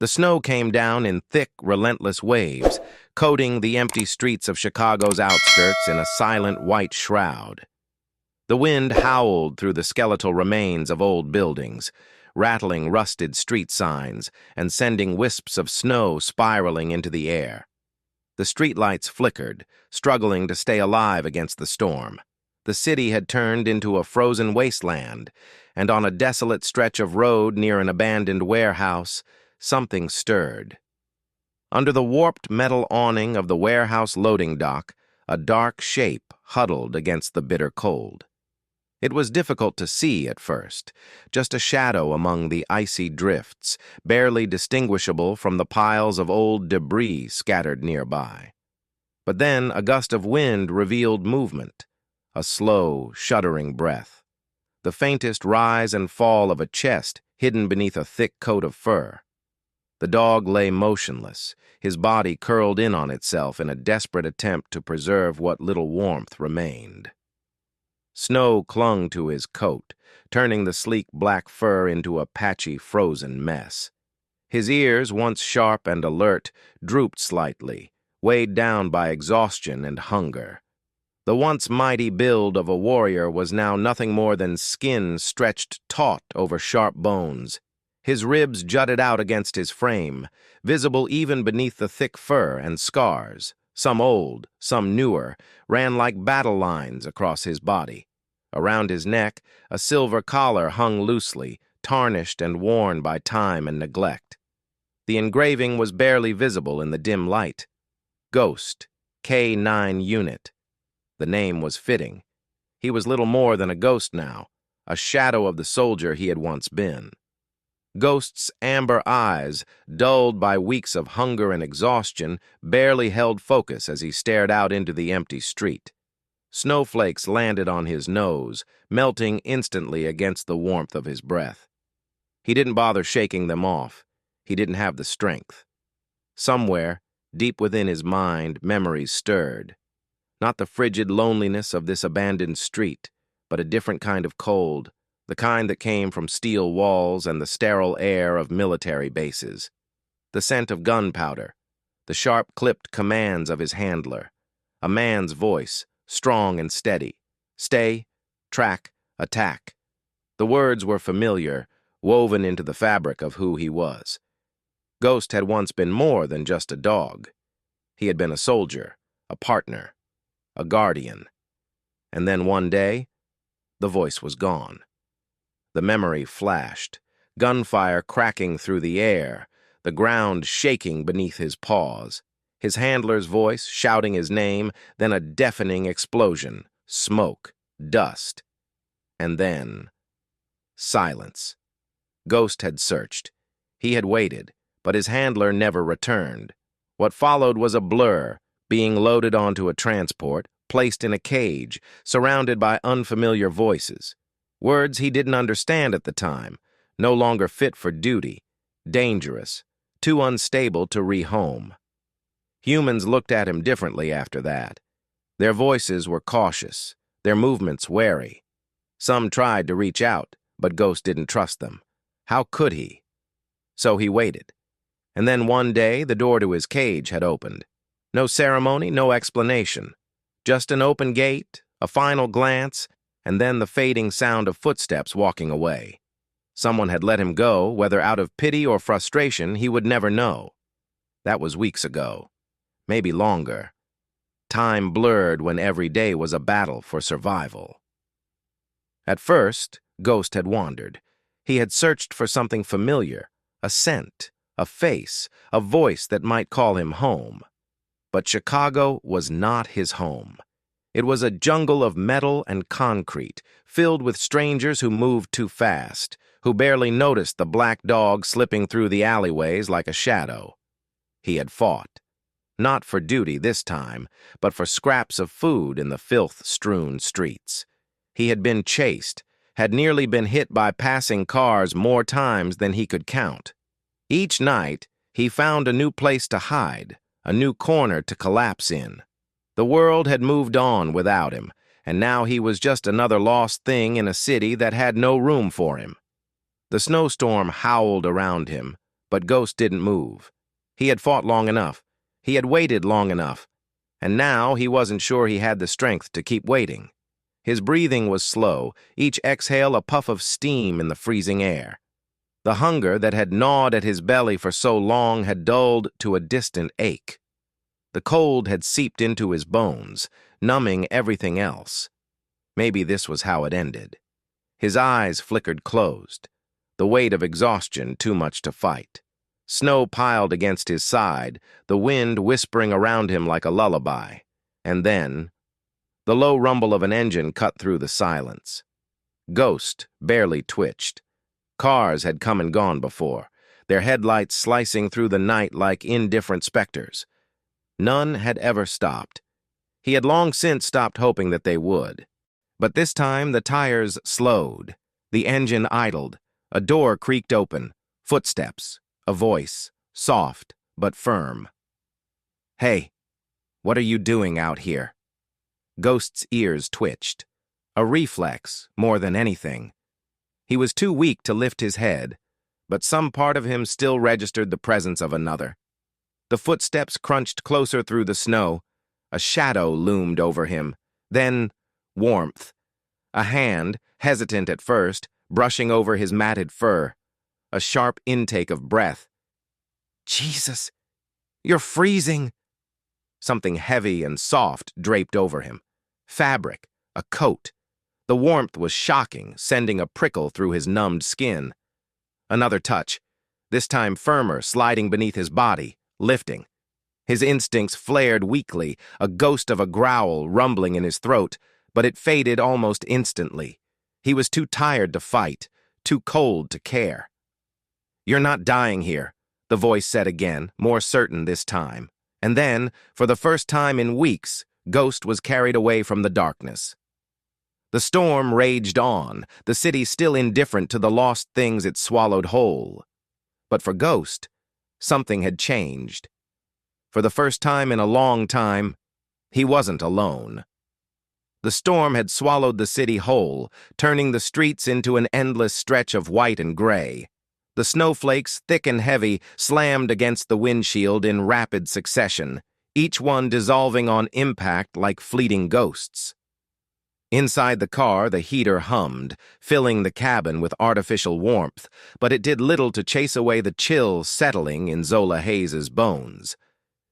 The snow came down in thick, relentless waves, coating the empty streets of Chicago's outskirts in a silent white shroud. The wind howled through the skeletal remains of old buildings, rattling rusted street signs and sending wisps of snow spiraling into the air. The streetlights flickered, struggling to stay alive against the storm. The city had turned into a frozen wasteland, and on a desolate stretch of road near an abandoned warehouse, something stirred. Under the warped metal awning of the warehouse loading dock, a dark shape huddled against the bitter cold. It was difficult to see at first, just a shadow among the icy drifts, barely distinguishable from the piles of old debris scattered nearby. But then a gust of wind revealed movement, a slow, shuddering breath, the faintest rise and fall of a chest hidden beneath a thick coat of fur. The dog lay motionless, his body curled in on itself in a desperate attempt to preserve what little warmth remained. Snow clung to his coat, turning the sleek black fur into a patchy, frozen mess. His ears, once sharp and alert, drooped slightly, weighed down by exhaustion and hunger. The once mighty build of a warrior was now nothing more than skin stretched taut over sharp bones. His ribs jutted out against his frame, visible even beneath the thick fur, and scars, some old, some newer, ran like battle lines across his body. Around his neck, a silver collar hung loosely, tarnished and worn by time and neglect. The engraving was barely visible in the dim light. Ghost, K9 Unit. The name was fitting. He was little more than a ghost now, a shadow of the soldier he had once been. Ghost's amber eyes, dulled by weeks of hunger and exhaustion, barely held focus as he stared out into the empty street. Snowflakes landed on his nose, melting instantly against the warmth of his breath. He didn't bother shaking them off. He didn't have the strength. Somewhere, deep within his mind, memories stirred. Not the frigid loneliness of this abandoned street, but a different kind of cold, the kind that came from steel walls and the sterile air of military bases. The scent of gunpowder, the sharp-clipped commands of his handler, a man's voice, strong and steady. Stay, track, attack. The words were familiar, woven into the fabric of who he was. Ghost had once been more than just a dog. He had been a soldier, a partner, a guardian. And then one day, the voice was gone. The memory flashed, gunfire cracking through the air, the ground shaking beneath his paws. His handler's voice shouting his name, then a deafening explosion, smoke, dust. And then, silence. Ghost had searched. He had waited, but his handler never returned. What followed was a blur, being loaded onto a transport, placed in a cage, surrounded by unfamiliar voices. Words he didn't understand at the time, no longer fit for duty, dangerous, too unstable to rehome. Humans looked at him differently after that. Their voices were cautious, their movements wary. Some tried to reach out, but Ghost didn't trust them. How could he? So he waited. And then one day, the door to his cage had opened. No ceremony, no explanation. Just an open gate, a final glance, and then the fading sound of footsteps walking away. Someone had let him go, whether out of pity or frustration, he would never know. That was weeks ago. Maybe longer. Time blurred when every day was a battle for survival. At first, Ghost had wandered. He had searched for something familiar, a scent, a face, a voice that might call him home. But Chicago was not his home. It was a jungle of metal and concrete, filled with strangers who moved too fast, who barely noticed the black dog slipping through the alleyways like a shadow. He had fought. Not for duty this time, but for scraps of food in the filth-strewn streets. He had been chased, had nearly been hit by passing cars more times than he could count. Each night, he found a new place to hide, a new corner to collapse in. The world had moved on without him, and now he was just another lost thing in a city that had no room for him. The snowstorm howled around him, But Ghost didn't move. He had fought long enough. He had waited long enough. And now he wasn't sure he had the strength to keep waiting. His breathing was slow, each exhale a puff of steam in the freezing air. The hunger that had gnawed at his belly for so long had dulled to a distant ache. The cold had seeped into his bones, numbing everything else. Maybe this was how it ended. His eyes flickered closed, the weight of exhaustion too much to fight. Snow piled against his side, the wind whispering around him like a lullaby. And then, the low rumble of an engine cut through the silence. Ghost barely twitched. Cars had come and gone before, their headlights slicing through the night like indifferent specters. None had ever stopped. He had long since stopped hoping that they would. But this time the tires slowed, the engine idled, a door creaked open, footsteps, a voice, soft but firm. "Hey, what are you doing out here?" Ghost's ears twitched. A reflex, more than anything. He was too weak to lift his head, but some part of him still registered the presence of another. The footsteps crunched closer through the snow. A shadow loomed over him. Then, warmth. A hand, hesitant at first, brushing over his matted fur. A sharp intake of breath. "Jesus, you're freezing!" Something heavy and soft draped over him. Fabric, a coat. The warmth was shocking, sending a prickle through his numbed skin. Another touch, this time firmer, sliding beneath his body, lifting. His instincts flared weakly, a ghost of a growl rumbling in his throat, but it faded almost instantly. He was too tired to fight, too cold to care. "You're not dying here," the voice said again, more certain this time. And then, for the first time in weeks, Ghost was carried away from the darkness. The storm raged on, the city still indifferent to the lost things it swallowed whole. But for Ghost, something had changed. For the first time in a long time, he wasn't alone. The storm had swallowed the city whole, turning the streets into an endless stretch of white and gray. The snowflakes, thick and heavy, slammed against the windshield in rapid succession, each one dissolving on impact like fleeting ghosts. Inside the car, the heater hummed, filling the cabin with artificial warmth, but it did little to chase away the chill settling in Zola Hayes's bones.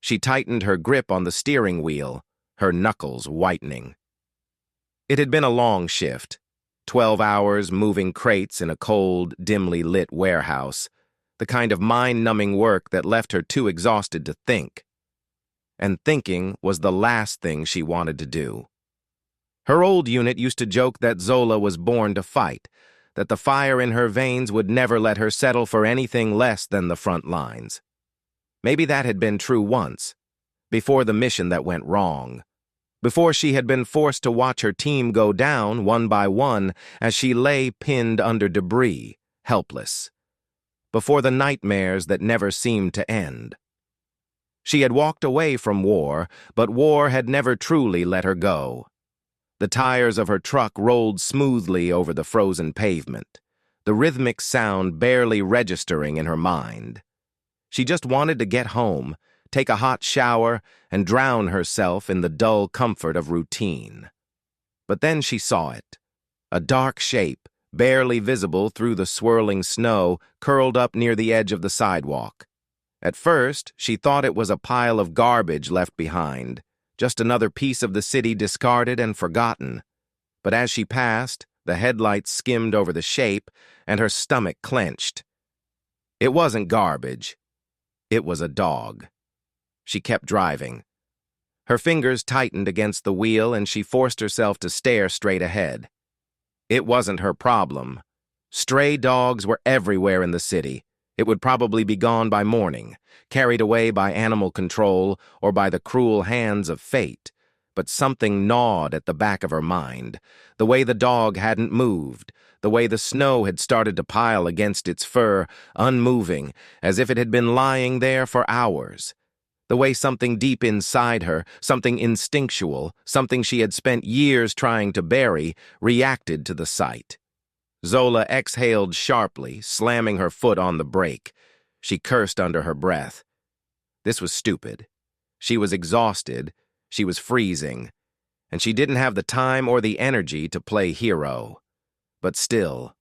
She tightened her grip on the steering wheel, her knuckles whitening. It had been a long shift, 12 hours moving crates in a cold, dimly lit warehouse, the kind of mind-numbing work that left her too exhausted to think. And thinking was the last thing she wanted to do. Her old unit used to joke that Zola was born to fight, that the fire in her veins would never let her settle for anything less than the front lines. Maybe that had been true once, before the mission that went wrong, before she had been forced to watch her team go down one by one as she lay pinned under debris, helpless, before the nightmares that never seemed to end. She had walked away from war, but war had never truly let her go. The tires of her truck rolled smoothly over the frozen pavement, the rhythmic sound barely registering in her mind. She just wanted to get home, take a hot shower, and drown herself in the dull comfort of routine. But then she saw it. A dark shape, barely visible through the swirling snow, curled up near the edge of the sidewalk. At first, she thought it was a pile of garbage left behind, just another piece of the city discarded and forgotten. But as she passed, the headlights skimmed over the shape, and her stomach clenched. It wasn't garbage. It was a dog. She kept driving. Her fingers tightened against the wheel, and she forced herself to stare straight ahead. It wasn't her problem. Stray dogs were everywhere in the city. It would probably be gone by morning, carried away by animal control or by the cruel hands of fate. But something gnawed at the back of her mind, the way the dog hadn't moved, the way the snow had started to pile against its fur, unmoving, as if it had been lying there for hours. The way something deep inside her, something instinctual, something she had spent years trying to bury, reacted to the sight. Zola exhaled sharply, slamming her foot on the brake. She cursed under her breath. This was stupid. She was exhausted, she was freezing, and she didn't have the time or the energy to play hero. But still.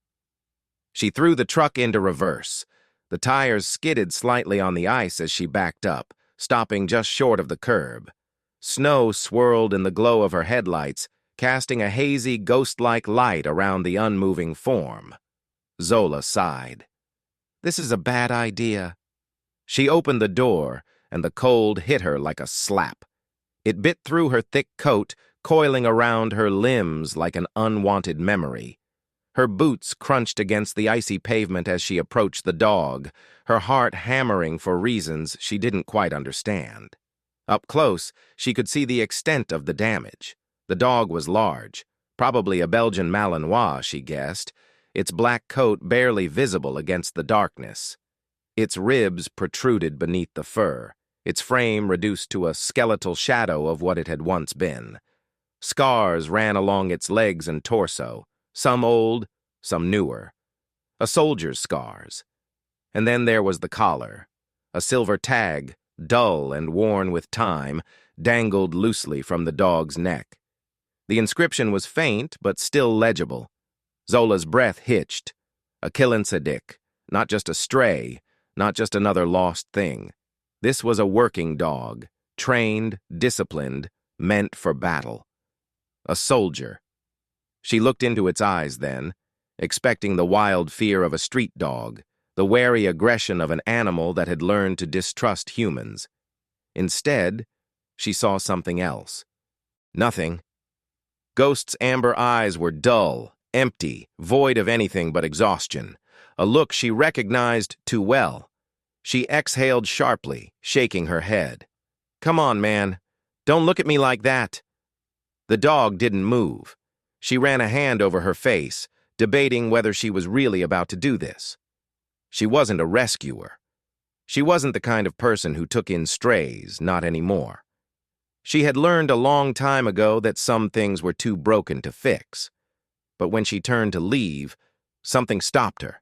She threw the truck into reverse. The tires skidded slightly on the ice as she backed up, stopping just short of the curb. Snow swirled in the glow of her headlights, casting a hazy, ghost-like light around the unmoving form. Zola sighed. This is a bad idea. She opened the door, and the cold hit her like a slap. It bit through her thick coat, coiling around her limbs like an unwanted memory. Her boots crunched against the icy pavement as she approached the dog, her heart hammering for reasons she didn't quite understand. Up close, she could see the extent of the damage. The dog was large, probably a Belgian Malinois, she guessed, its black coat barely visible against the darkness. Its ribs protruded beneath the fur, its frame reduced to a skeletal shadow of what it had once been. Scars ran along its legs and torso, some old, some newer. A soldier's scars. And then there was the collar. A silver tag, dull and worn with time, dangled loosely from the dog's neck. The inscription was faint, but still legible. Zola's breath hitched. A Killinsadik, not just a stray, not just another lost thing. This was a working dog, trained, disciplined, meant for battle. A soldier. She looked into its eyes then, expecting the wild fear of a street dog, the wary aggression of an animal that had learned to distrust humans. Instead, she saw something else. Nothing. Ghost's amber eyes were dull, empty, void of anything but exhaustion, a look she recognized too well. She exhaled sharply, shaking her head. Come on, man. Don't look at me like that. The dog didn't move. She ran a hand over her face, debating whether she was really about to do this. She wasn't a rescuer. She wasn't the kind of person who took in strays, not anymore. She had learned a long time ago that some things were too broken to fix. But when she turned to leave, something stopped her.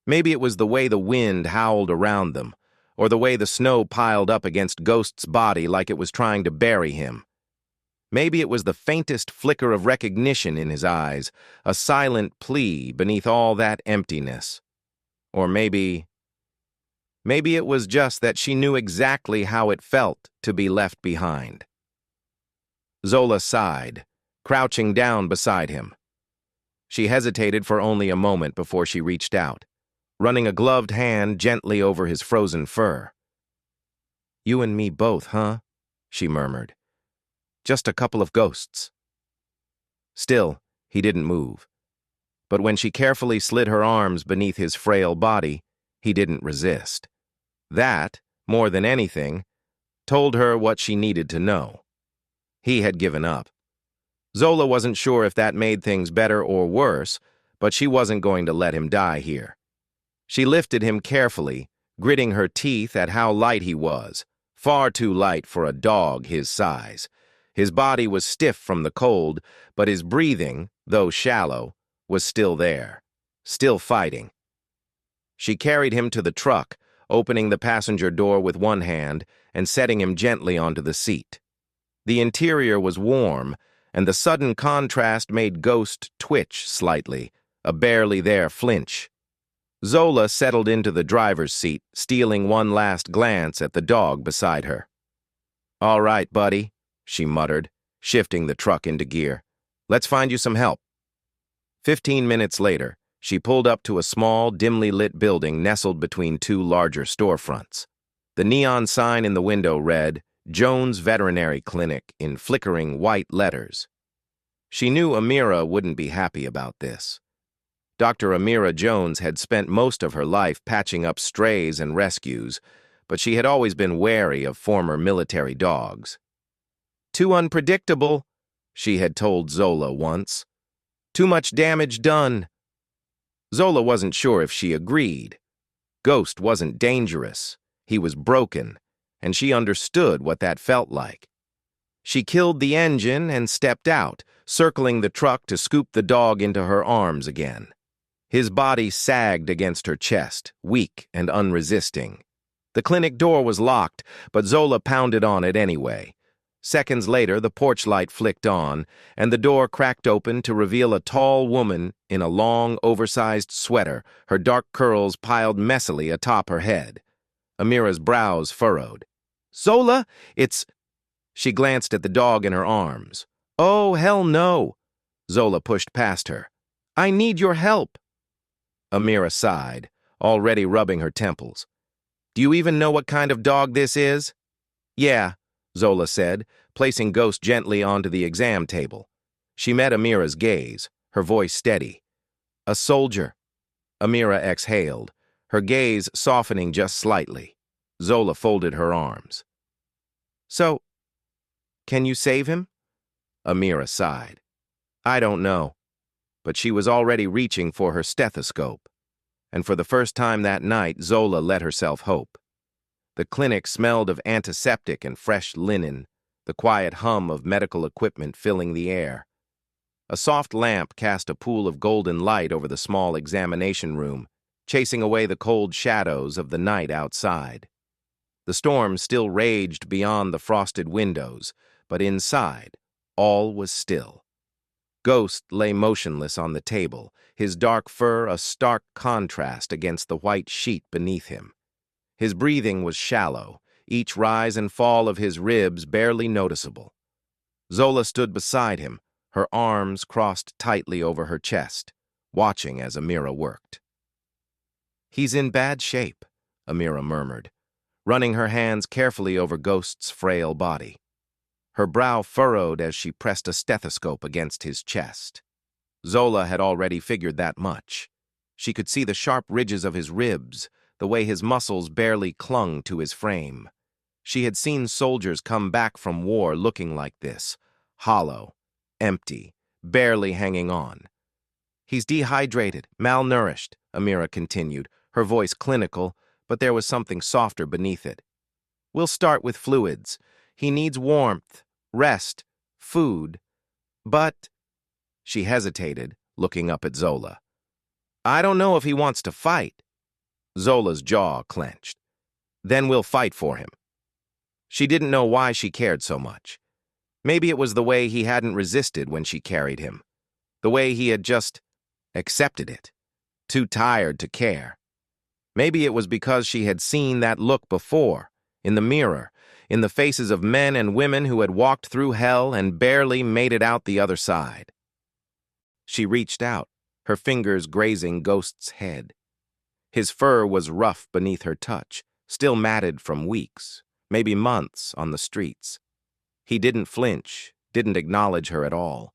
Maybe it was the way the wind howled around them, or the way the snow piled up against Ghost's body like it was trying to bury him. Maybe it was the faintest flicker of recognition in his eyes, a silent plea beneath all that emptiness. Or maybe it was just that she knew exactly how it felt to be left behind. Zola sighed, crouching down beside him. She hesitated for only a moment before she reached out, running a gloved hand gently over his frozen fur. You and me both, huh? She murmured. Just a couple of ghosts. Still, he didn't move. But when she carefully slid her arms beneath his frail body, he didn't resist. That, more than anything, told her what she needed to know. He had given up. Zola wasn't sure if that made things better or worse, but she wasn't going to let him die here. She lifted him carefully, gritting her teeth at how light he was, far too light for a dog his size. His body was stiff from the cold, but his breathing, though shallow, was still there, still fighting. She carried him to the truck, opening the passenger door with one hand and setting him gently onto the seat. The interior was warm, and the sudden contrast made Ghost twitch slightly, a barely there flinch. Zola settled into the driver's seat, stealing one last glance at the dog beside her. All right, buddy, she muttered, shifting the truck into gear. Let's find you some help. 15 minutes later, she pulled up to a small, dimly lit building nestled between two larger storefronts. The neon sign in the window read, Jones Veterinary Clinic, in flickering white letters. She knew Amira wouldn't be happy about this. Dr. Amira Jones had spent most of her life patching up strays and rescues, but she had always been wary of former military dogs. Too unpredictable, she had told Zola once. Too much damage done. Zola wasn't sure if she agreed. Ghost wasn't dangerous. He was broken, and she understood what that felt like. She killed the engine and stepped out, circling the truck to scoop the dog into her arms again. His body sagged against her chest, weak and unresisting. The clinic door was locked, but Zola pounded on it anyway. Seconds later, the porch light flicked on, and the door cracked open to reveal a tall woman in a long, oversized sweater, her dark curls piled messily atop her head. Amira's brows furrowed. "Zola, it's—" She glanced at the dog in her arms. "Oh, hell no!" Zola pushed past her. "I need your help." Amira sighed, already rubbing her temples. "Do you even know what kind of dog this is?" "Yeah," Zola said, placing Ghost gently onto the exam table. She met Amira's gaze, her voice steady. "A soldier." Amira exhaled, her gaze softening just slightly. Zola folded her arms. "So, can you save him?" Amira sighed. "I don't know." But she was already reaching for her stethoscope. And for the first time that night, Zola let herself hope. The clinic smelled of antiseptic and fresh linen, the quiet hum of medical equipment filling the air. A soft lamp cast a pool of golden light over the small examination room, chasing away the cold shadows of the night outside. The storm still raged beyond the frosted windows, but inside, all was still. Ghost lay motionless on the table, his dark fur a stark contrast against the white sheet beneath him. His breathing was shallow, each rise and fall of his ribs barely noticeable. Zola stood beside him, her arms crossed tightly over her chest, watching as Amira worked. "He's in bad shape," Amira murmured, running her hands carefully over Ghost's frail body. Her brow furrowed as she pressed a stethoscope against his chest. Zola had already figured that much. She could see the sharp ridges of his ribs, the way his muscles barely clung to his frame. She had seen soldiers come back from war looking like this, hollow, empty, barely hanging on. "He's dehydrated, malnourished," Amira continued, her voice clinical, but there was something softer beneath it. "We'll start with fluids. He needs warmth, rest, food. But—" She hesitated, looking up at Zola. "I don't know if he wants to fight." Zola's jaw clenched. "Then we'll fight for him." She didn't know why she cared so much. Maybe it was the way he hadn't resisted when she carried him. The way he had just accepted it, too tired to care. Maybe it was because she had seen that look before, in the mirror, in the faces of men and women who had walked through hell and barely made it out the other side. She reached out, her fingers grazing Ghost's head. His fur was rough beneath her touch, still matted from weeks, maybe months on the streets. He didn't flinch, didn't acknowledge her at all.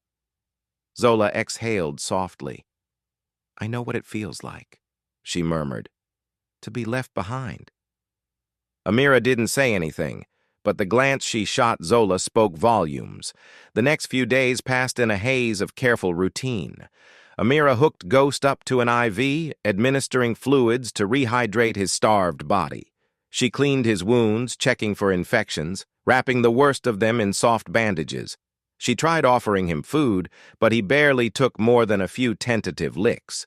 Zola exhaled softly. "I know what it feels like," she murmured, "to be left behind." Amira didn't say anything, but the glance she shot Zola spoke volumes. The next few days passed in a haze of careful routine. Amira hooked Ghost up to an IV, administering fluids to rehydrate his starved body. She cleaned his wounds, checking for infections, wrapping the worst of them in soft bandages. She tried offering him food, but he barely took more than a few tentative licks.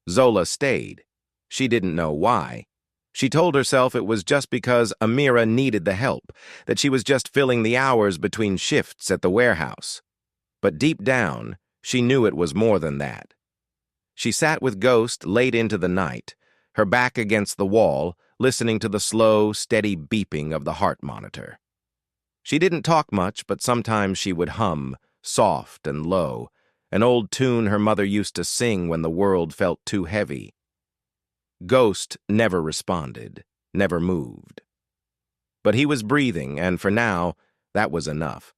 Zola stayed. She didn't know why. She told herself it was just because Amira needed the help, that she was just filling the hours between shifts at the warehouse. But deep down, she knew it was more than that. She sat with Ghost late into the night, her back against the wall, listening to the slow, steady beeping of the heart monitor. She didn't talk much, but sometimes she would hum, soft and low, an old tune her mother used to sing when the world felt too heavy. Ghost never responded, never moved. But he was breathing, and for now, that was enough.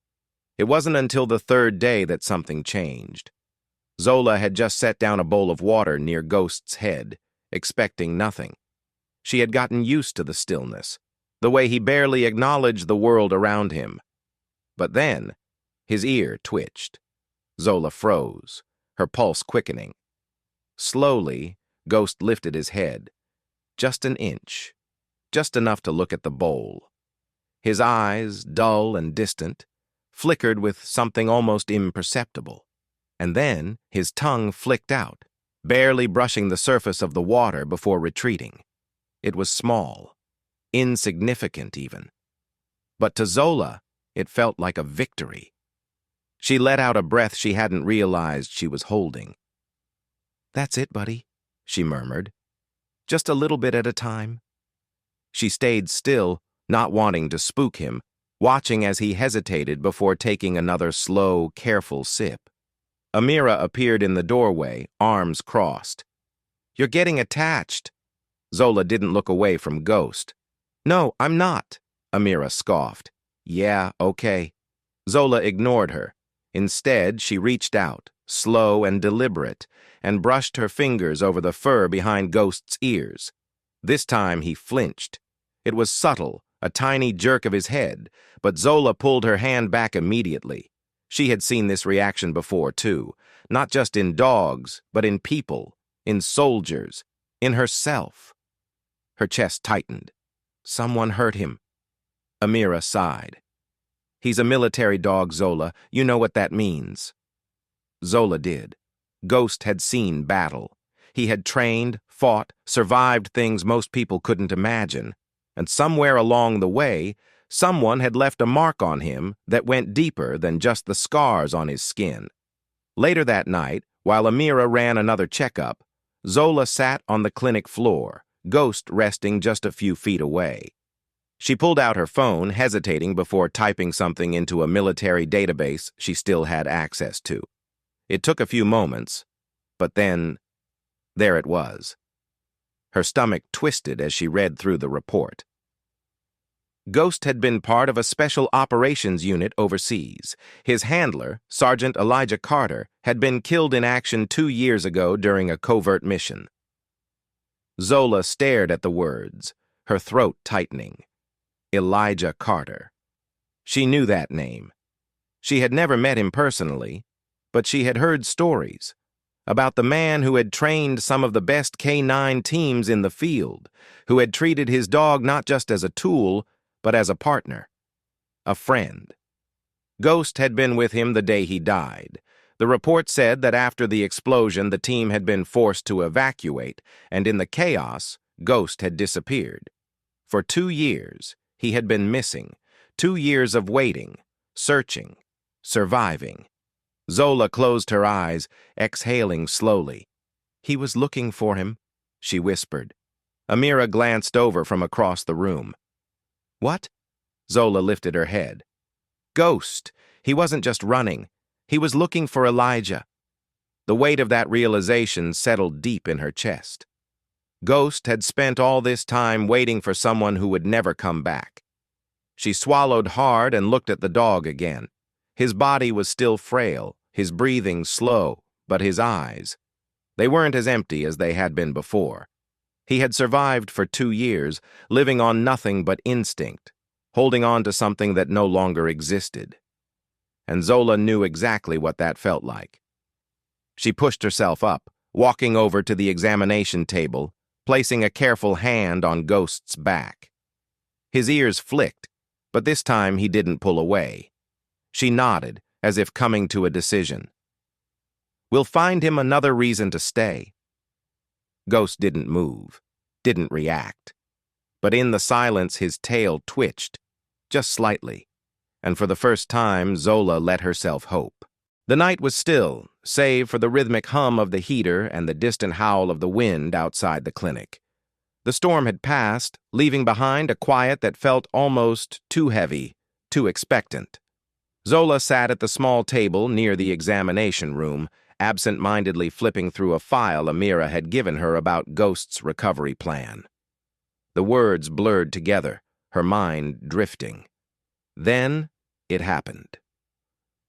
It wasn't until the third day that something changed. Zola had just set down a bowl of water near Ghost's head, expecting nothing. She had gotten used to the stillness, the way he barely acknowledged the world around him. But then, his ear twitched. Zola froze, her pulse quickening. Slowly, Ghost lifted his head. Just an inch, just enough to look at the bowl. His eyes, dull and distant, flickered with something almost imperceptible. And then his tongue flicked out, barely brushing the surface of the water before retreating. It was small, insignificant even. But to Zola, it felt like a victory. She let out a breath she hadn't realized she was holding. "That's it, buddy," she murmured. "Just a little bit at a time." She stayed still, not wanting to spook him, watching as he hesitated before taking another slow, careful sip. Amira appeared in the doorway, arms crossed. "You're getting attached." Zola didn't look away from Ghost. "No, I'm not," Amira scoffed. "Yeah, okay." Zola ignored her. Instead, she reached out, slow and deliberate, and brushed her fingers over the fur behind Ghost's ears. This time he flinched. It was subtle, a tiny jerk of his head, but Zola pulled her hand back immediately. She had seen this reaction before, too, not just in dogs, but in people, in soldiers, in herself. Her chest tightened. Someone hurt him. Amira sighed. "He's a military dog, Zola. You know what that means." Zola did. Ghost had seen battle. He had trained, fought, survived things most people couldn't imagine. And somewhere along the way, someone had left a mark on him that went deeper than just the scars on his skin. Later that night, while Amira ran another checkup, Zola sat on the clinic floor, Ghost resting just a few feet away. She pulled out her phone, hesitating before typing something into a military database she still had access to. It took a few moments, but then, there it was. Her stomach twisted as she read through the report. Ghost had been part of a special operations unit overseas. His handler, Sergeant Elijah Carter, had been killed in action 2 years ago during a covert mission. Zola stared at the words, her throat tightening. Elijah Carter. She knew that name. She had never met him personally, but she had heard stories about the man who had trained some of the best K-9 teams in the field, who had treated his dog not just as a tool, but as a partner, a friend. Ghost had been with him the day he died. The report said that after the explosion, the team had been forced to evacuate, and in the chaos, Ghost had disappeared. For 2 years, he had been missing. 2 years of waiting, searching, surviving. Zola closed her eyes, exhaling slowly. "He was looking for him," she whispered. Amira glanced over from across the room. "What?" Zola lifted her head. "Ghost. He wasn't just running. He was looking for Elijah." The weight of that realization settled deep in her chest. Ghost had spent all this time waiting for someone who would never come back. She swallowed hard and looked at the dog again. His body was still frail, his breathing slow, but his eyes, they weren't as empty as they had been before. He had survived for 2 years, living on nothing but instinct, holding on to something that no longer existed. And Zola knew exactly what that felt like. She pushed herself up, walking over to the examination table, placing a careful hand on Ghost's back. His ears flicked, but this time he didn't pull away. She nodded, as if coming to a decision. "We'll find him another reason to stay." Ghost didn't move, didn't react. But in the silence, his tail twitched, just slightly. And for the first time, Zola let herself hope. The night was still, save for the rhythmic hum of the heater and the distant howl of the wind outside the clinic. The storm had passed, leaving behind a quiet that felt almost too heavy, too expectant. Zola sat at the small table near the examination room, absent-mindedly flipping through a file Amira had given her about Ghost's recovery plan. The words blurred together, her mind drifting. Then it happened.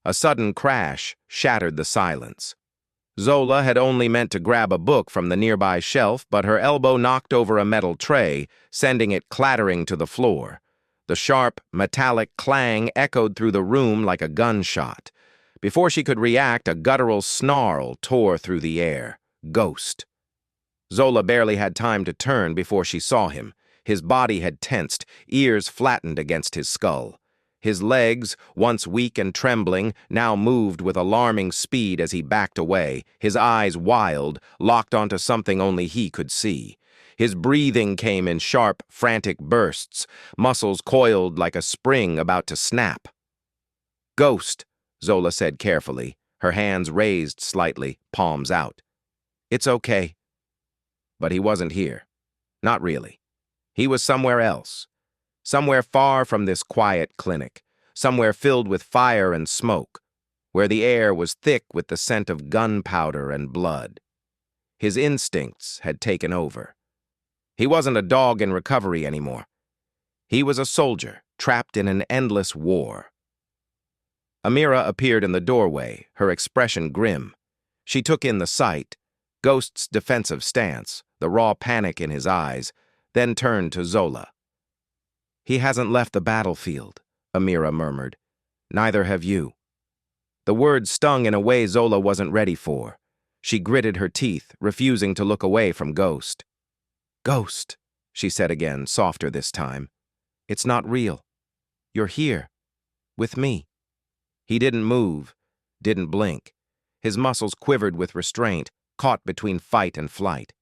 A sudden crash shattered the silence. Zola had only meant to grab a book from the nearby shelf, but her elbow knocked over a metal tray, sending it clattering to the floor. The sharp, metallic clang echoed through the room like a gunshot. Before she could react, a guttural snarl tore through the air. Ghost. Zola barely had time to turn before she saw him. His body had tensed, ears flattened against his skull. His legs, once weak and trembling, now moved with alarming speed as he backed away, his eyes wild, locked onto something only he could see. His breathing came in sharp, frantic bursts, muscles coiled like a spring about to snap. "Ghost," Zola said carefully, her hands raised slightly, palms out. "It's okay." But he wasn't here. Not really. He was somewhere else. Somewhere far from this quiet clinic, somewhere filled with fire and smoke, where the air was thick with the scent of gunpowder and blood. His instincts had taken over. He wasn't a dog in recovery anymore. He was a soldier, trapped in an endless war. Amira appeared in the doorway, her expression grim. She took in the sight, Ghost's defensive stance, the raw panic in his eyes, then turned to Zola. "He hasn't left the battlefield," Amira murmured. "Neither have you." The words stung in a way Zola wasn't ready for. She gritted her teeth, refusing to look away from Ghost. "Ghost," she said again, softer this time. "It's not real. You're here. With me." He didn't move, didn't blink. His muscles quivered with restraint, caught between fight and flight.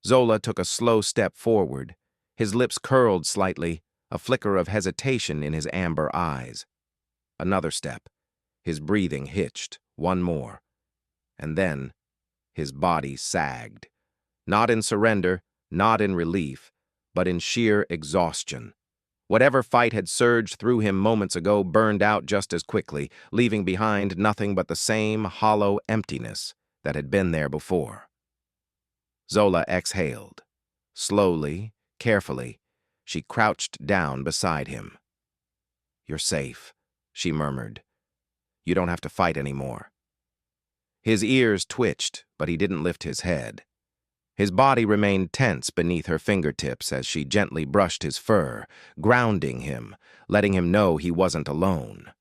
Zola took a slow step forward. His lips curled slightly, a flicker of hesitation in his amber eyes. Another step. His breathing hitched, one more. And then, his body sagged. Not in surrender, not in relief, but in sheer exhaustion. Whatever fight had surged through him moments ago burned out just as quickly, leaving behind nothing but the same hollow emptiness that had been there before. Zola exhaled. Slowly, carefully, she crouched down beside him. "You're safe," she murmured. "You don't have to fight anymore." His ears twitched, but he didn't lift his head. His body remained tense beneath her fingertips as she gently brushed his fur, grounding him, letting him know he wasn't alone.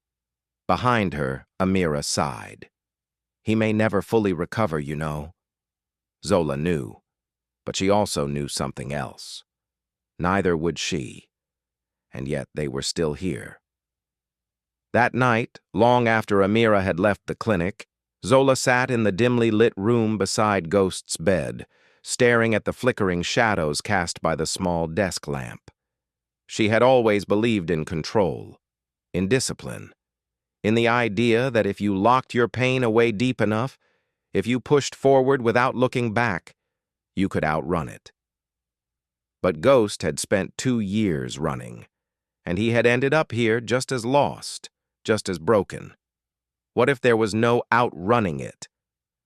Behind her, Amira sighed. "He may never fully recover, you know." Zola knew, but she also knew something else. Neither would she, and yet they were still here. That night, long after Amira had left the clinic, Zola sat in the dimly lit room beside Ghost's bed, staring at the flickering shadows cast by the small desk lamp. She had always believed in control, in discipline, in the idea that if you locked your pain away deep enough, if you pushed forward without looking back, you could outrun it. But Ghost had spent 2 years running, and he had ended up here just as lost, just as broken. What if there was no outrunning it?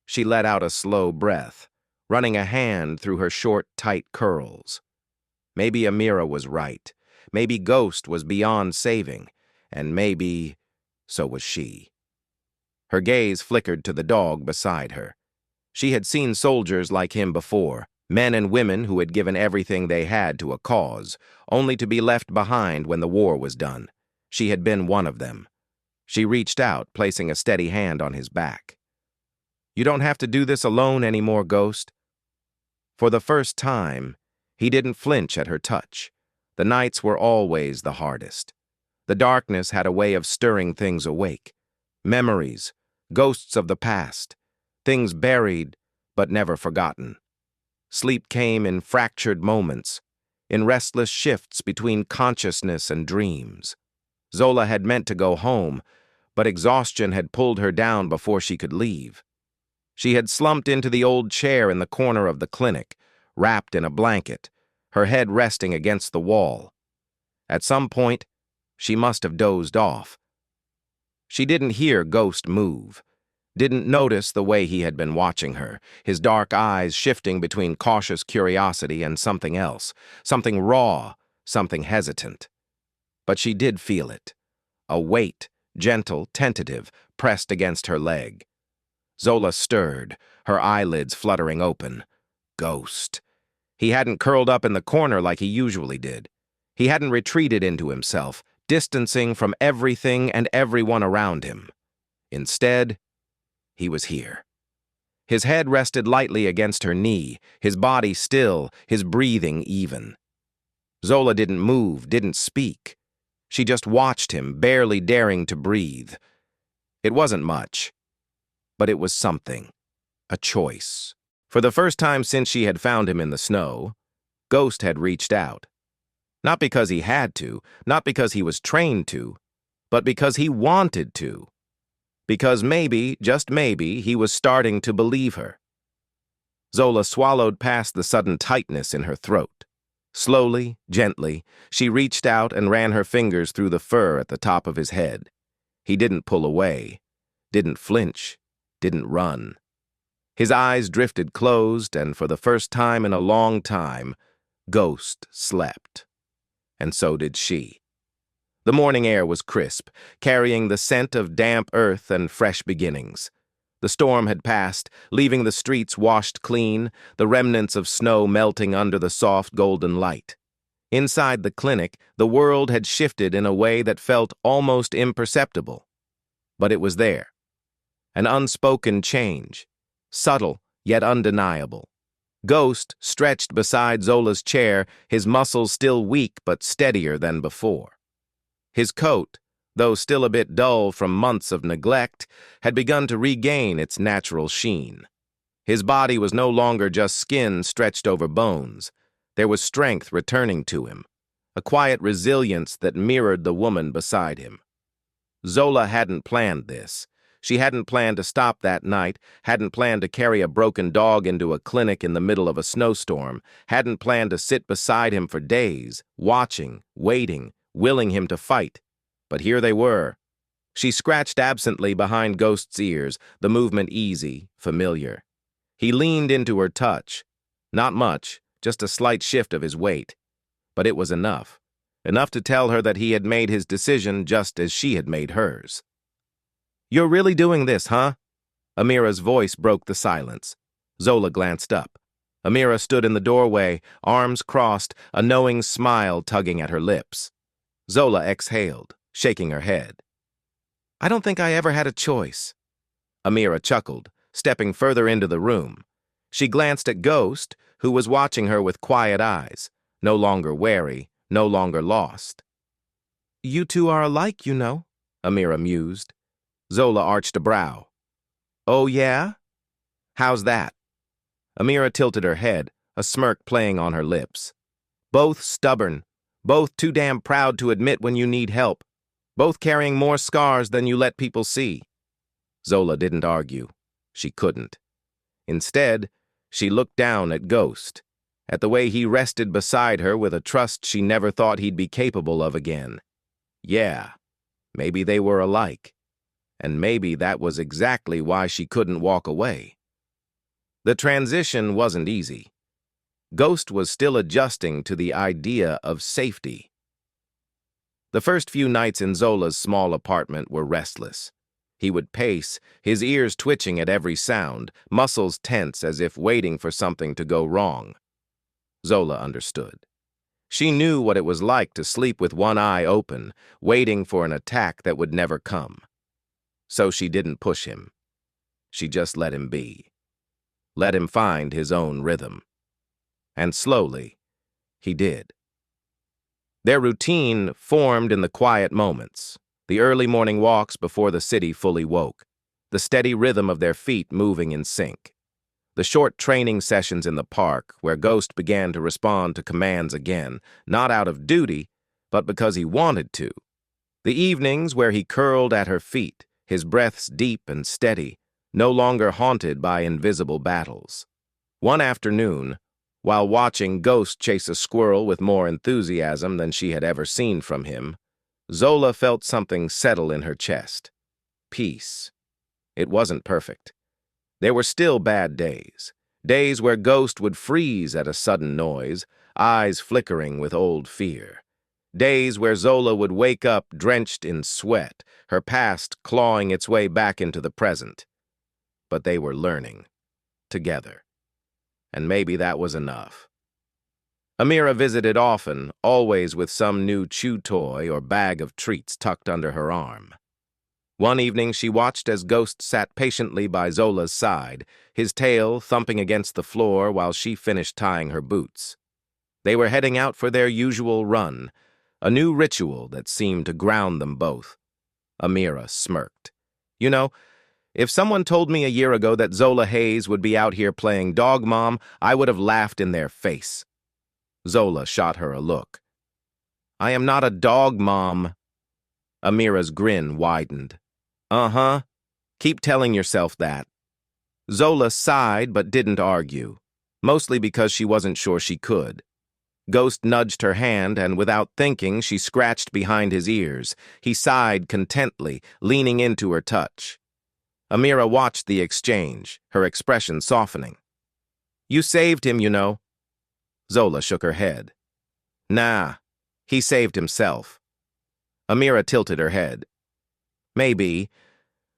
She let out a slow breath, running a hand through her short, tight curls. Maybe Amira was right. Maybe Ghost was beyond saving, and maybe so was she. Her gaze flickered to the dog beside her. She had seen soldiers like him before, men and women who had given everything they had to a cause, only to be left behind when the war was done. She had been one of them. She reached out, placing a steady hand on his back. "You don't have to do this alone anymore, Ghost." For the first time, he didn't flinch at her touch. The nights were always the hardest. The darkness had a way of stirring things awake. Memories, ghosts of the past, things buried but never forgotten. Sleep came in fractured moments, in restless shifts between consciousness and dreams. Zola had meant to go home, but exhaustion had pulled her down before she could leave. She had slumped into the old chair in the corner of the clinic, wrapped in a blanket, her head resting against the wall. At some point, she must have dozed off. She didn't hear Ghost move, didn't notice the way he had been watching her, his dark eyes shifting between cautious curiosity and something else, something raw, something hesitant. But she did feel it. A weight, gentle, tentative, pressed against her leg. Zola stirred, her eyelids fluttering open. Ghost. He hadn't curled up in the corner like he usually did. He hadn't retreated into himself, distancing from everything and everyone around him. Instead, he was here. His head rested lightly against her knee, his body still, his breathing even. Zola didn't move, didn't speak. She just watched him, barely daring to breathe. It wasn't much, but it was something. A choice. For the first time since she had found him in the snow, Ghost had reached out. Not because he had to, not because he was trained to, but because he wanted to. Because maybe, just maybe, he was starting to believe her. Zola swallowed past the sudden tightness in her throat. Slowly, gently, she reached out and ran her fingers through the fur at the top of his head. He didn't pull away, didn't flinch, didn't run. His eyes drifted closed, and for the first time in a long time, Ghost slept. And so did she. The morning air was crisp, carrying the scent of damp earth and fresh beginnings. The storm had passed, leaving the streets washed clean, the remnants of snow melting under the soft golden light. Inside the clinic, the world had shifted in a way that felt almost imperceptible. But it was there. An unspoken change, subtle yet undeniable. Ghost stretched beside Zola's chair, his muscles still weak but steadier than before. His coat, though still a bit dull from months of neglect, had begun to regain its natural sheen. His body was no longer just skin stretched over bones. There was strength returning to him, a quiet resilience that mirrored the woman beside him. Zola hadn't planned this. She hadn't planned to stop that night, hadn't planned to carry a broken dog into a clinic in the middle of a snowstorm, hadn't planned to sit beside him for days, watching, waiting, willing him to fight. But here they were. She scratched absently behind Ghost's ears, the movement easy, familiar. He leaned into her touch. Not much, just a slight shift of his weight. But it was enough. Enough to tell her that he had made his decision just as she had made hers. "You're really doing this, huh?" Amira's voice broke the silence. Zola glanced up. Amira stood in the doorway, arms crossed, a knowing smile tugging at her lips. Zola exhaled, shaking her head. "I don't think I ever had a choice." Amira chuckled, stepping further into the room. She glanced at Ghost, who was watching her with quiet eyes, no longer wary, no longer lost. "You two are alike, you know," Amira mused. Zola arched a brow. "Oh, yeah? How's that?" Amira tilted her head, a smirk playing on her lips. "Both stubborn, both too damn proud to admit when you need help, both carrying more scars than you let people see." Zola didn't argue. She couldn't. Instead, she looked down at Ghost, at the way he rested beside her with a trust she never thought he'd be capable of again. Yeah, maybe they were alike. And maybe that was exactly why she couldn't walk away. The transition wasn't easy. Ghost was still adjusting to the idea of safety. The first few nights in Zola's small apartment were restless. He would pace, his ears twitching at every sound, muscles tense as if waiting for something to go wrong. Zola understood. She knew what it was like to sleep with one eye open, waiting for an attack that would never come. So she didn't push him. She just let him be. Let him find his own rhythm. And slowly, he did. Their routine formed in the quiet moments, the early morning walks before the city fully woke, the steady rhythm of their feet moving in sync, the short training sessions in the park where Ghost began to respond to commands again, not out of duty, but because he wanted to, the evenings where he curled at her feet, his breaths deep and steady, no longer haunted by invisible battles. One afternoon, while watching Ghost chase a squirrel with more enthusiasm than she had ever seen from him, Zola felt something settle in her chest. Peace. It wasn't perfect. There were still bad days, days where Ghost would freeze at a sudden noise, eyes flickering with old fear. Days where Zola would wake up drenched in sweat, her past clawing its way back into the present. But they were learning. Together. And maybe that was enough. Amira visited often, always with some new chew toy or bag of treats tucked under her arm. One evening she watched as Ghost sat patiently by Zola's side, his tail thumping against the floor while she finished tying her boots. They were heading out for their usual run, a new ritual that seemed to ground them both. Amira smirked. You know, if someone told me a year ago that Zola Hayes would be out here playing dog mom, I would have laughed in their face. Zola shot her a look. I am not a dog mom. Amira's grin widened. Uh-huh. Keep telling yourself that. Zola sighed but didn't argue, mostly because she wasn't sure she could. Ghost nudged her hand, and without thinking, she scratched behind his ears. He sighed contently, leaning into her touch. Amira watched the exchange, her expression softening. You saved him, you know. Zola shook her head. Nah, he saved himself. Amira tilted her head. Maybe,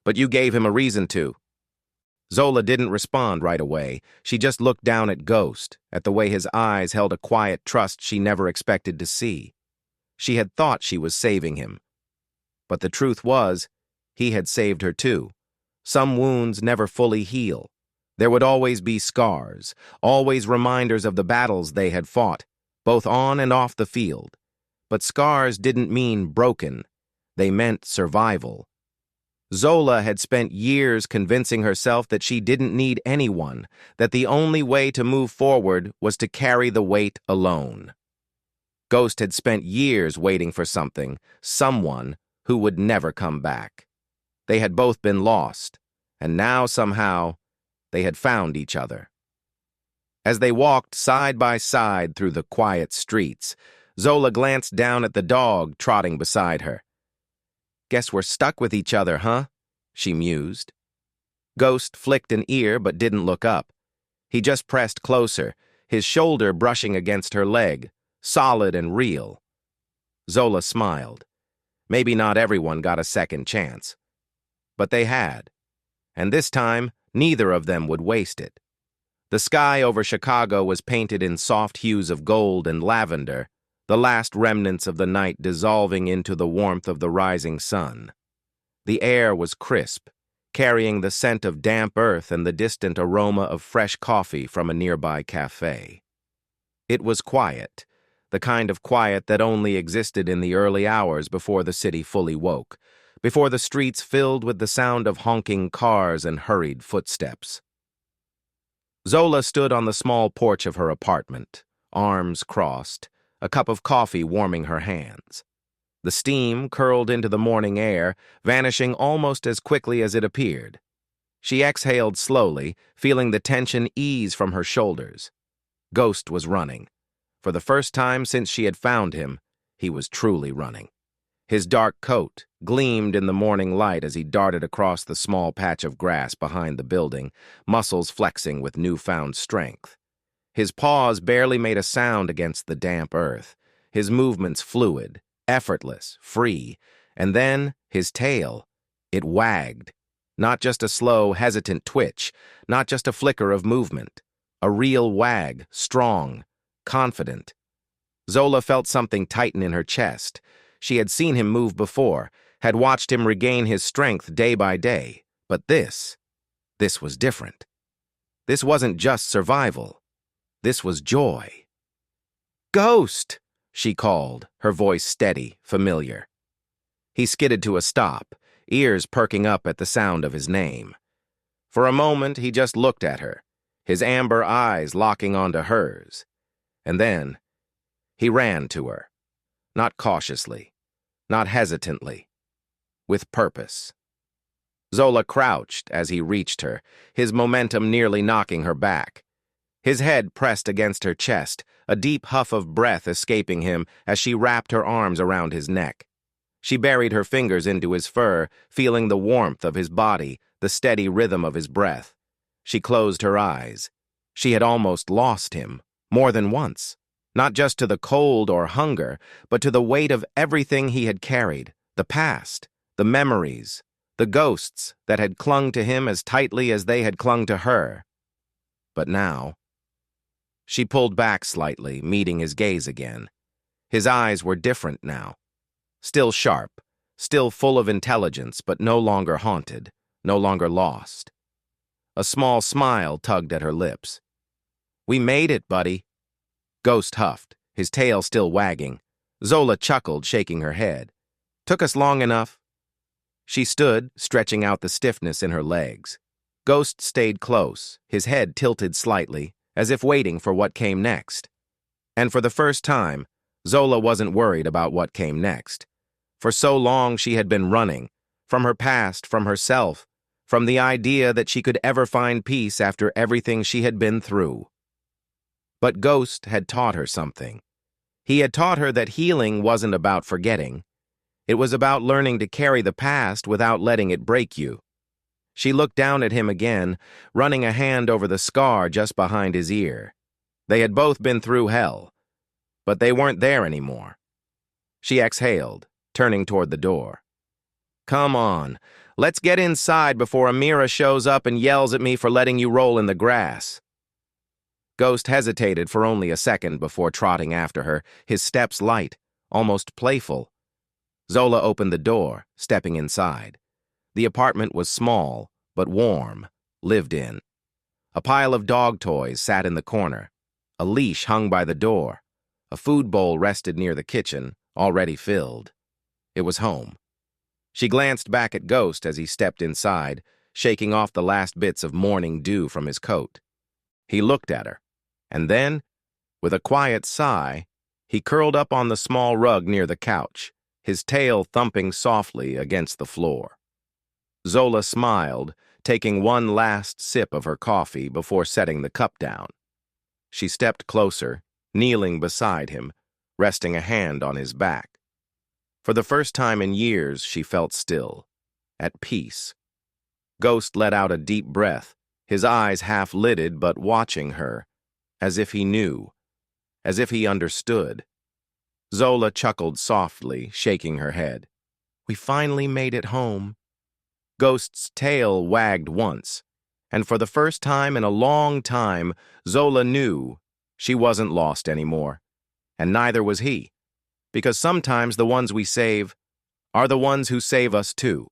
but you gave him a reason to. Zola didn't respond right away. She just looked down at Ghost, at the way his eyes held a quiet trust she never expected to see. She had thought she was saving him. But the truth was, he had saved her too. Some wounds never fully heal. There would always be scars, always reminders of the battles they had fought, both on and off the field. But scars didn't mean broken. They meant survival. Zola had spent years convincing herself that she didn't need anyone, that the only way to move forward was to carry the weight alone. Ghost had spent years waiting for something, someone who would never come back. They had both been lost, and now somehow they had found each other. As they walked side by side through the quiet streets, Zola glanced down at the dog trotting beside her. Guess we're stuck with each other, huh? She mused. Ghost flicked an ear but didn't look up. He just pressed closer, his shoulder brushing against her leg, solid and real. Zola smiled. Maybe not everyone got a second chance. But they had. And this time, neither of them would waste it. The sky over Chicago was painted in soft hues of gold and lavender, the last remnants of the night dissolving into the warmth of the rising sun. The air was crisp, carrying the scent of damp earth and the distant aroma of fresh coffee from a nearby cafe. It was quiet, the kind of quiet that only existed in the early hours before the city fully woke, before the streets filled with the sound of honking cars and hurried footsteps. Zola stood on the small porch of her apartment, arms crossed, a cup of coffee warming her hands. The steam curled into the morning air, vanishing almost as quickly as it appeared. She exhaled slowly, feeling the tension ease from her shoulders. Ghost was running. For the first time since she had found him, he was truly running. His dark coat gleamed in the morning light as he darted across the small patch of grass behind the building, muscles flexing with newfound strength. His paws barely made a sound against the damp earth, his movements fluid, effortless, free, and then his tail. It wagged. Not just a slow, hesitant twitch, not just a flicker of movement. A real wag, strong, confident. Zola felt something tighten in her chest. She had seen him move before, had watched him regain his strength day by day. But this was different. This wasn't just survival. This was joy. Ghost, she called, her voice steady, familiar. He skidded to a stop, ears perking up at the sound of his name. For a moment, he just looked at her, his amber eyes locking onto hers. And then, he ran to her. Not cautiously, not hesitantly, with purpose. Zola crouched as he reached her, his momentum nearly knocking her back. His head pressed against her chest, a deep huff of breath escaping him as she wrapped her arms around his neck. She buried her fingers into his fur, feeling the warmth of his body, the steady rhythm of his breath. She closed her eyes. She had almost lost him, more than once. Not just to the cold or hunger, but to the weight of everything he had carried, the past, the memories, the ghosts that had clung to him as tightly as they had clung to her. But now, she pulled back slightly, meeting his gaze again. His eyes were different now. Still sharp, still full of intelligence, but no longer haunted, no longer lost. A small smile tugged at her lips. We made it, buddy. Ghost huffed, his tail still wagging. Zola chuckled, shaking her head. Took us long enough. She stood, stretching out the stiffness in her legs. Ghost stayed close, his head tilted slightly, as if waiting for what came next. And for the first time, Zola wasn't worried about what came next. For so long she had been running, from her past, from herself, from the idea that she could ever find peace after everything she had been through. But Ghost had taught her something. He had taught her that healing wasn't about forgetting. It was about learning to carry the past without letting it break you. She looked down at him again, running a hand over the scar just behind his ear. They had both been through hell, but they weren't there anymore. She exhaled, turning toward the door. Come on, let's get inside before Amira shows up and yells at me for letting you roll in the grass. Ghost hesitated for only a second before trotting after her, his steps light, almost playful. Zola opened the door, stepping inside. The apartment was small, but warm, lived in. A pile of dog toys sat in the corner. A leash hung by the door. A food bowl rested near the kitchen, already filled. It was home. She glanced back at Ghost as he stepped inside, shaking off the last bits of morning dew from his coat. He looked at her, and then, with a quiet sigh, he curled up on the small rug near the couch, his tail thumping softly against the floor. Zola smiled, taking one last sip of her coffee before setting the cup down. She stepped closer, kneeling beside him, resting a hand on his back. For the first time in years, she felt still, at peace. Ghost let out a deep breath, his eyes half-lidded but watching her, as if he knew, as if he understood. Zola chuckled softly, shaking her head. We finally made it home. Ghost's tail wagged once, and for the first time in a long time, Zola knew she wasn't lost anymore, and neither was he, because sometimes the ones we save are the ones who save us too.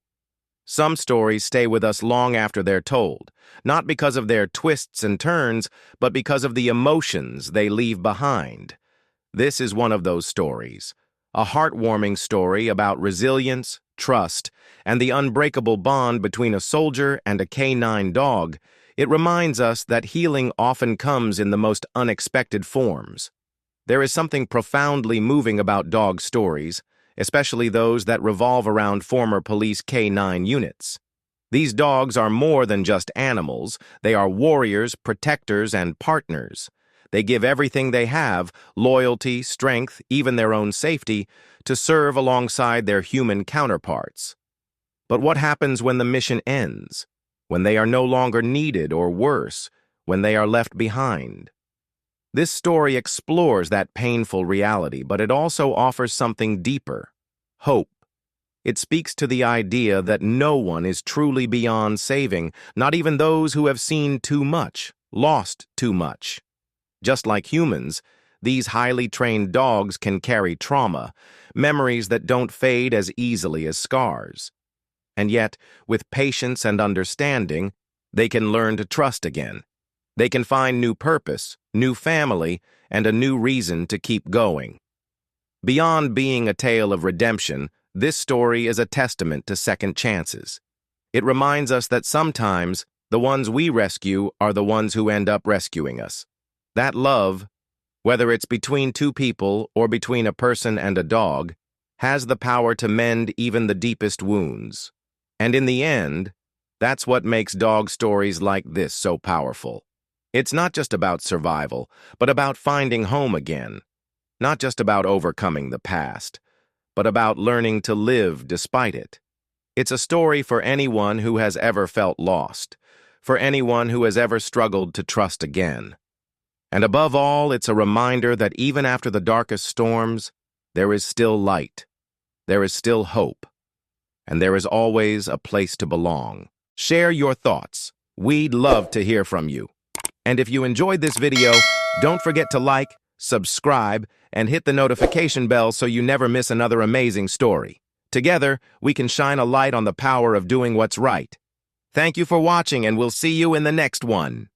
Some stories stay with us long after they're told, not because of their twists and turns, but because of the emotions they leave behind. This is one of those stories, a heartwarming story about resilience, trust, and the unbreakable bond between a soldier and a canine dog. It reminds us that healing often comes in the most unexpected forms. There is something profoundly moving about dog stories, especially those that revolve around former police K-9 units. These dogs are more than just animals. They are warriors, protectors, and partners. They give everything they have, loyalty, strength, even their own safety, to serve alongside their human counterparts. But what happens when the mission ends? When they are no longer needed, or worse, when they are left behind? This story explores that painful reality, but it also offers something deeper: hope. It speaks to the idea that no one is truly beyond saving, not even those who have seen too much, lost too much. Just like humans, these highly trained dogs can carry trauma, memories that don't fade as easily as scars. And yet, with patience and understanding, they can learn to trust again. They can find new purpose, new family, and a new reason to keep going. Beyond being a tale of redemption, this story is a testament to second chances. It reminds us that sometimes the ones we rescue are the ones who end up rescuing us. That love, whether it's between two people or between a person and a dog, has the power to mend even the deepest wounds. And in the end, that's what makes dog stories like this so powerful. It's not just about survival, but about finding home again. Not just about overcoming the past, but about learning to live despite it. It's a story for anyone who has ever felt lost, for anyone who has ever struggled to trust again. And above all, it's a reminder that even after the darkest storms, there is still light, there is still hope, and there is always a place to belong. Share your thoughts. We'd love to hear from you. And if you enjoyed this video, don't forget to like, subscribe, and hit the notification bell so you never miss another amazing story. Together, we can shine a light on the power of doing what's right. Thank you for watching, and we'll see you in the next one.